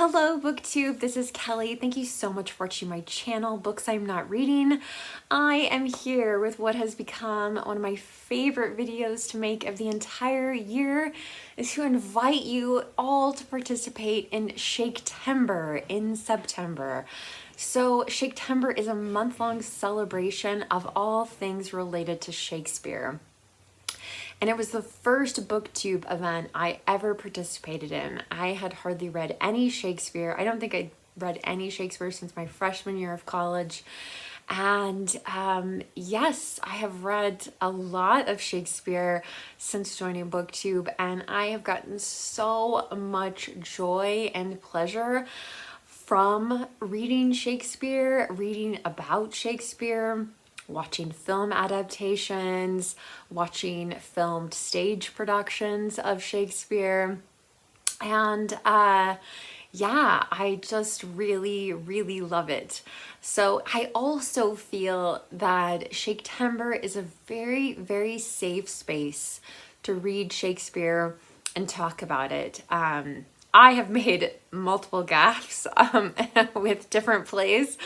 Hello Booktube, this is Kelly. Thank you so much for watching my channel, Books I'm Not Reading. I am here with what has become one of my favorite videos to make of the entire year, is to invite you all to participate in Shaketember in September. So Shaketember is a month-long celebration of all things related to Shakespeare. And it was the first Booktube event I ever participated in. I had hardly read any Shakespeare. I don't think I'd read any Shakespeare since my freshman year of college. And yes, I have read a lot of Shakespeare since joining Booktube, and I have gotten so much joy and pleasure from reading Shakespeare, reading about Shakespeare, watching film adaptations, watching filmed stage productions of Shakespeare. And yeah, I just really love it. So I also feel that Shaketember is a very safe space to read Shakespeare and talk about it. I have made multiple gaffes with different plays,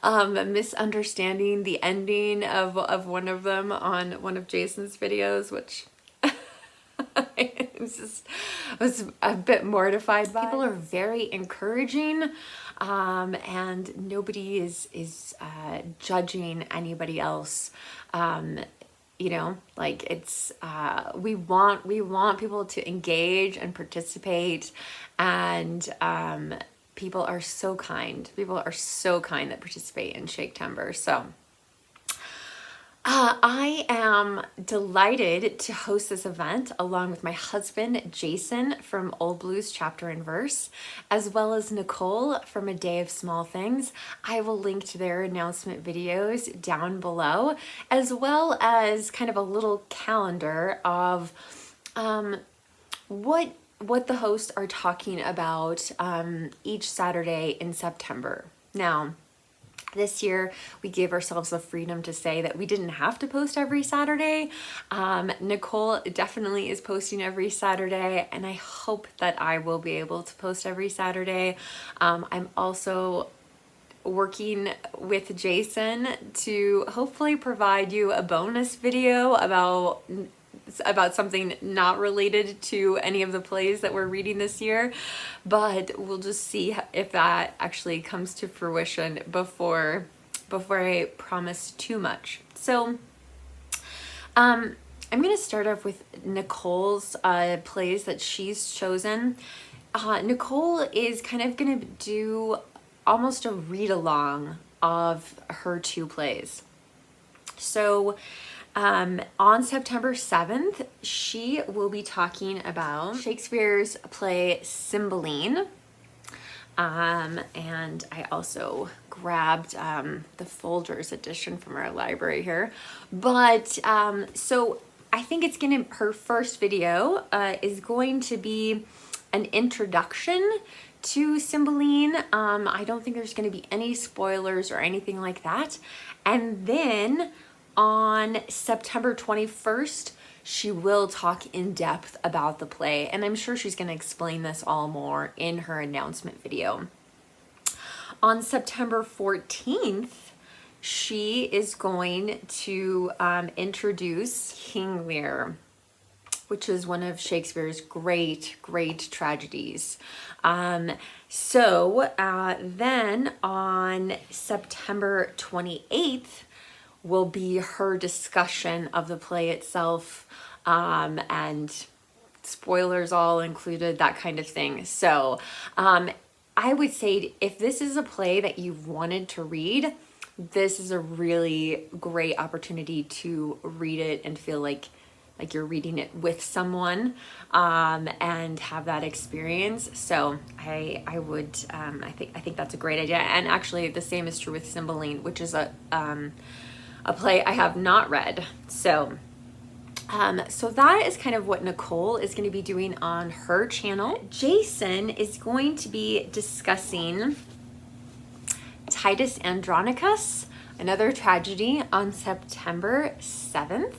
misunderstanding the ending of one of them on one of Jason's videos, which I was a bit mortified by. People are very encouraging, and nobody is judging anybody else. You know, like it's we want people to engage and participate, and people are so kind. People are so kind that participate in Shaketember. So I am delighted to host this event along with my husband, Jason, from Old Blues Chapter and Verse, as well as Nicole from A Day of Small Things. I will link to their announcement videos down below, as well as kind of a little calendar of what the hosts are talking about each Saturday in September. Now, this year, we gave ourselves the freedom to say that we didn't have to post every Saturday. Nicole definitely is posting every Saturday, and I hope that I will be able to post every Saturday. I'm also working with Jason to hopefully provide you a bonus video about something not related to any of the plays that we're reading this year, but we'll just see if that actually comes to fruition before I promise too much. So I'm going to start off with Nicole's plays that she's chosen. Nicole is kind of going to do almost a read-along of her two plays. So on September 7th, she will be talking about Shakespeare's play Cymbeline. And I also grabbed the Folgers edition from our library here. But so I think it's her first video is going to be an introduction to Cymbeline. I don't think there's going to be any spoilers or anything like that. And then on September 21st, she will talk in depth about the play, and I'm sure she's going to explain this all more in her announcement video. On September 14th, she is going to introduce King Lear, which is one of Shakespeare's great tragedies. So then on September 28th, will be her discussion of the play itself, and spoilers all included, that kind of thing. So I would say if this is a play that you've wanted to read, this is a really great opportunity to read it and feel like you're reading it with someone, and have that experience. So I think that's a great idea. And actually the same is true with Cymbeline, which is a play I have not read. So so that is kind of what Nicole is going to be doing on her channel. Jason is going to be discussing Titus Andronicus, another tragedy, on September 7th.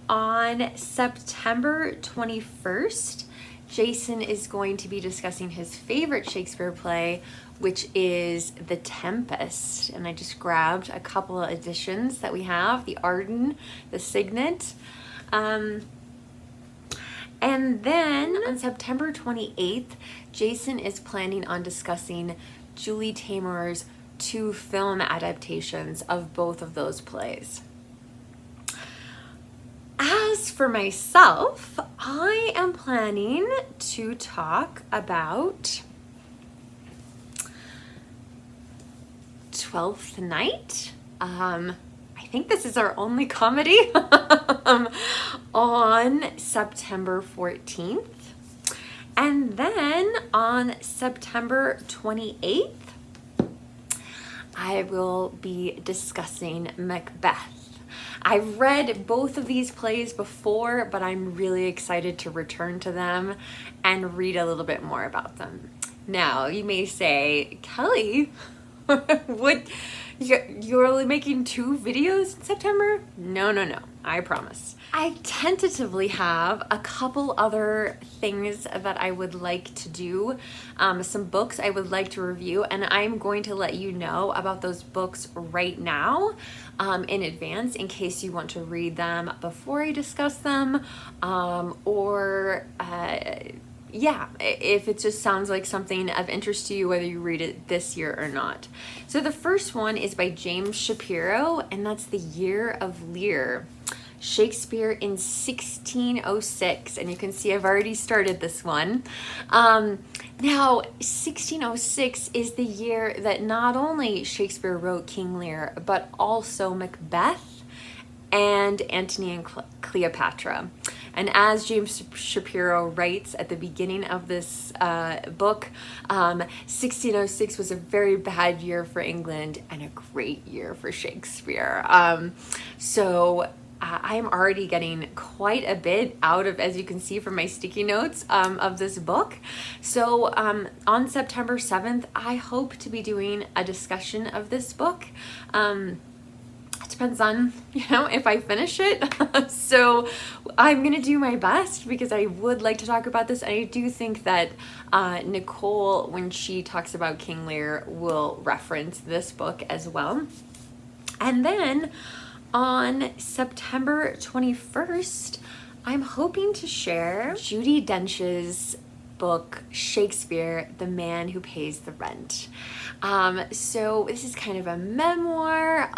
On September 21st, Jason is going to be discussing his favorite Shakespeare play, which is The Tempest. And I just grabbed a couple of editions that we have, the Arden, the Signet. And then on September 28th, Jason is planning on discussing Julie Taymor's 2 film adaptations of both of those plays. As for myself, I am planning to talk about Twelfth Night. I think this is our only comedy on September 14th. And then on September 28th, I will be discussing Macbeth. I've read both of these plays before, but I'm really excited to return to them and read a little bit more about them. Now, you may say, Kelly, what? You're only making 2 videos in September? No, I promise. I tentatively have a couple other things that I would like to do, some books I would like to review, and I'm going to let you know about those books right now in advance in case you want to read them before I discuss them, yeah, if it just sounds like something of interest to you, whether you read it this year or not. So the first one is by James Shapiro, and that's The Year of Lear, Shakespeare in 1606. And you can see I've already started this one. Now, 1606 is the year that not only Shakespeare wrote King Lear, but also Macbeth and Antony and Cleopatra. And as James Shapiro writes at the beginning of this book, 1606 was a very bad year for England and a great year for Shakespeare. So I'm already getting quite a bit out of, as you can see from my sticky notes, of this book. So on September 7th, I hope to be doing a discussion of this book. It depends on, if I finish it. So I'm going to do my best because I would like to talk about this. And I do think that Nicole, when she talks about King Lear, will reference this book as well. And then on September 21st, I'm hoping to share Judi Dench's book, Shakespeare, The Man Who Pays the Rent. So this is kind of a memoir,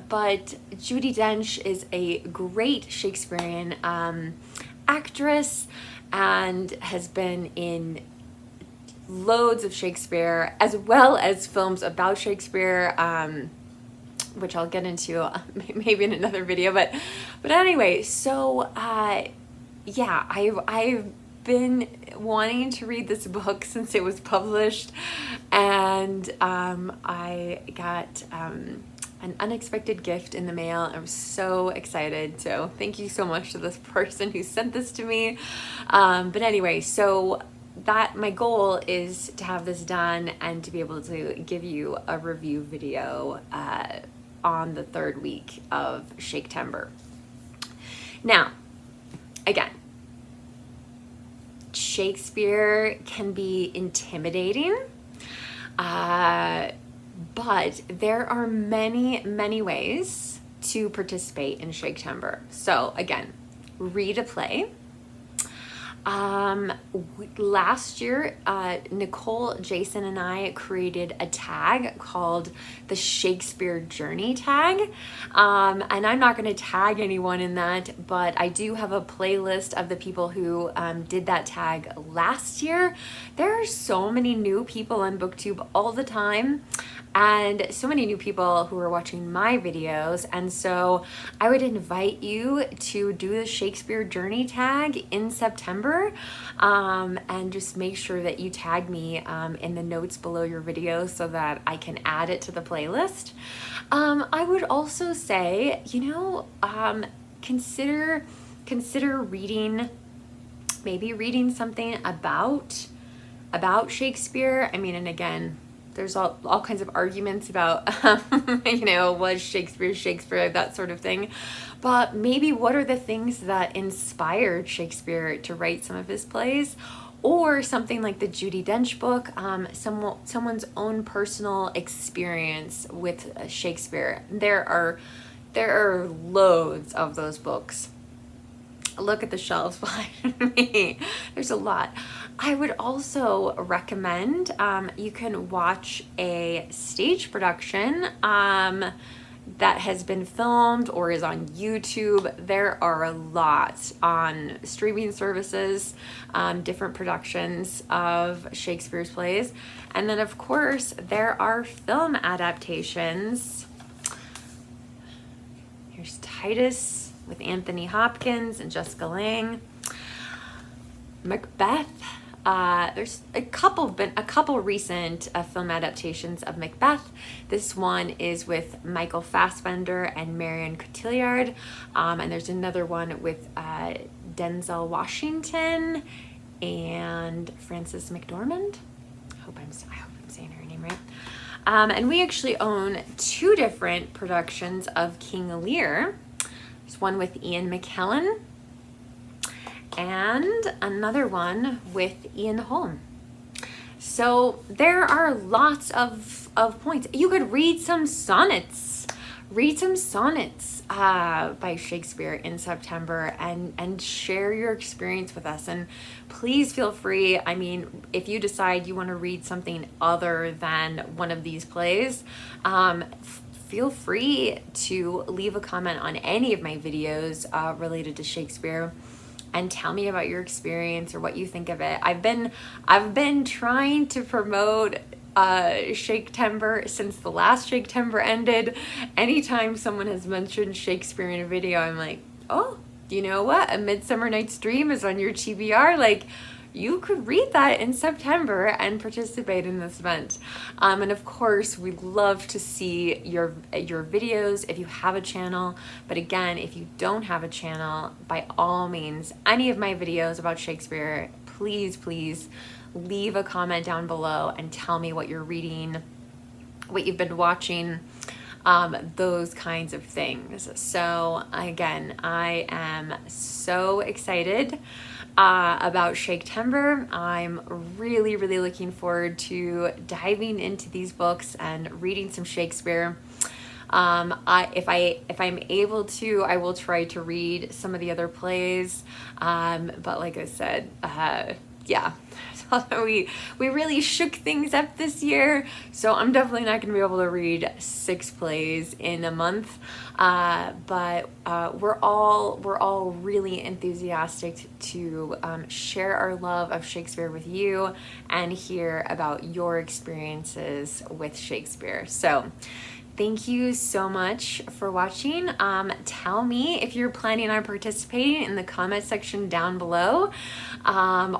but Judi Dench is a great Shakespearean actress and has been in loads of Shakespeare as well as films about Shakespeare, which I'll get into maybe in another video, but anyway, so yeah, I've been wanting to read this book since it was published, and I got an unexpected gift in the mail. I was so excited, so thank you so much to this person who sent this to me. But anyway, so that my goal is to have this done and to be able to give you a review video on the 3rd week of Shaketember. Now, again, Shakespeare can be intimidating, but there are many ways to participate in Shaketember. So again, read a play. Last year, Nicole, Jason, and I created a tag called the Shakespeare Journey Tag. And I'm not going to tag anyone in that, but I do have a playlist of the people who did that tag last year. There are so many new people on Booktube all the time, and so many new people who are watching my videos. And so I would invite you to do the Shakespeare Journey Tag in September, and just make sure that you tag me in the notes below your video so that I can add it to the playlist. I would also say, consider reading, maybe reading something about Shakespeare. I mean, and again, there's all kinds of arguments about, was Shakespeare, that sort of thing. But maybe what are the things that inspired Shakespeare to write some of his plays? Or something like the Judi Dench book, someone's own personal experience with Shakespeare. There are loads of those books. Look at the shelves behind me. There's a lot. I would also recommend you can watch a stage production that has been filmed or is on YouTube. There are a lot on streaming services, different productions of Shakespeare's plays. And then of course there are film adaptations. Here's Titus with Anthony Hopkins and Jessica Lange. Macbeth. There's a couple recent film adaptations of Macbeth. This one is with Michael Fassbender and Marion Cotillard, and there's another one with Denzel Washington and Frances McDormand. I hope I'm saying her name right. And we actually own 2 different productions of King Lear. There's one with Ian McKellen and another one with Ian Holm. So there are lots of points. You could read some sonnets. Read some sonnets by Shakespeare in September and share your experience with us. And please feel free. I mean, if you decide you want to read something other than one of these plays, feel free to leave a comment on any of my videos related to Shakespeare and tell me about your experience or what you think of it. I've been trying to promote Shaketember since the last Shaketember ended. Anytime someone has mentioned Shakespeare in a video, I'm like, oh, you know what? A Midsummer Night's Dream is on your TBR. Like, you could read that in September and participate in this event. And of course, we'd love to see your videos if you have a channel. But again, if you don't have a channel, by all means, any of my videos about Shakespeare, please leave a comment down below and tell me what you're reading, what you've been watching, those kinds of things. So again, I am so excited about Shaketember. I'm really looking forward to diving into these books and reading some Shakespeare. If I'm able to, I will try to read some of the other plays. But like I said, yeah. We really shook things up this year, so I'm definitely not going to be able to read 6 plays in a month. But we're all really enthusiastic to share our love of Shakespeare with you and hear about your experiences with Shakespeare. So thank you so much for watching. Tell me if you're planning on participating in the comment section down below,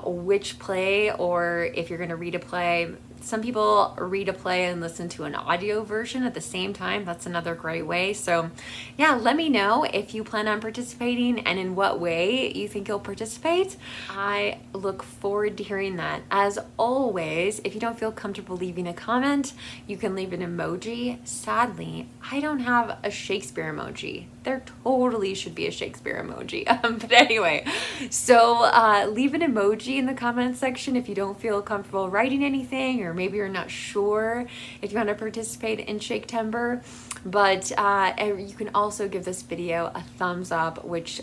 which play, or if you're gonna read a play. Some people read a play and listen to an audio version at the same time. That's another great way. So yeah, let me know if you plan on participating and in what way you think you'll participate. I look forward to hearing that. As always, if you don't feel comfortable leaving a comment, you can leave an emoji. Sadly, I don't have a Shakespeare emoji. There totally should be a Shakespeare emoji. But anyway, so leave an emoji in the comment section if you don't feel comfortable writing anything, or maybe you're not sure if you want to participate in Shaketember. But you can also give this video a thumbs up, which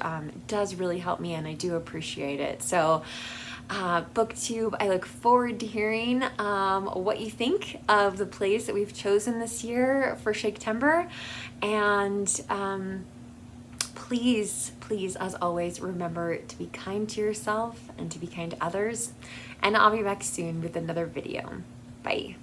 does really help me, and I do appreciate it. So Booktube, I look forward to hearing what you think of the plays that we've chosen this year for Shaketember. And please, as always, remember to be kind to yourself and to be kind to others. And I'll be back soon with another video. Bye.